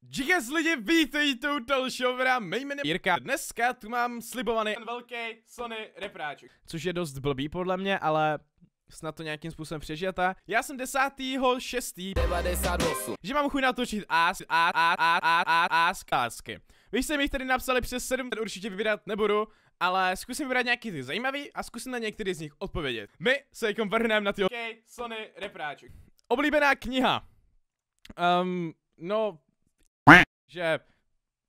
Díky lidi, vítejte u dalšího videa, mé jméno je Jirka. Dneska tu mám slibovaný velký Sony repráček. Což je dost blbý podle mě, ale snad to nějakým způsobem přežijete. Já jsem 10.6.98. Že mám chuť natočit ásky. Vy jste mi jich tady napsali přes 7, určitě vybírat nebudu, ale zkusím vybrat nějaký ty zajímavý a zkusím na některý z nich odpovědět. My se jako vrhneme na ty Sony repráček. Oblíbená kniha. No, že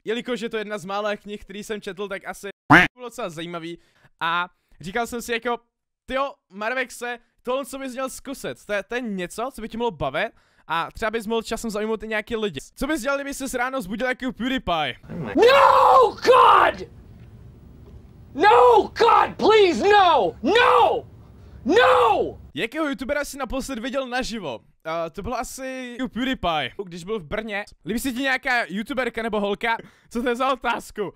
jelikož je to jedna z mála knih, který jsem četl, tak asi bylo docela zajímavý. A říkal jsem si jako, tyjo, Marvexe, tohle co bys měl zkusit, to je něco, co by tě mohlo bavit a třeba bys mohl časem zaujmout i nějaký lidi. Co bys dělal, kdyby ses ráno zbudil jako PewDiePie? No, God! No, God, please, no! No! No! Jakého youtubera jsi naposled viděl naživo? To bylo asi PewDiePie, když byl v Brně. Líbí se ti nějaká youtuberka nebo holka? Co to je za otázku?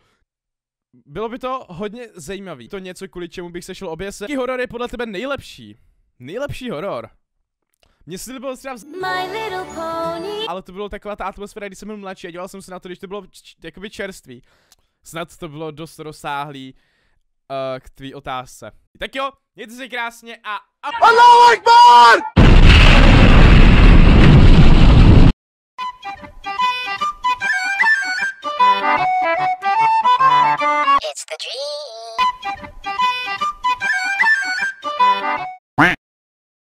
Bylo by to hodně zajímavý. To něco, kvůli čemu bych se šel oběsit. Jaký horor je podle tebe nejlepší? Nejlepší horor? Mně se líbilo třeba ale to bylo taková ta atmosféra, když jsem byl mladší a dělal jsem se na to, když to bylo jakoby čerstvý. Snad to bylo dost rozsáhlý k tvý otázce. Tak jo, mějte se krásně a Allahu Akbar! It's the dream.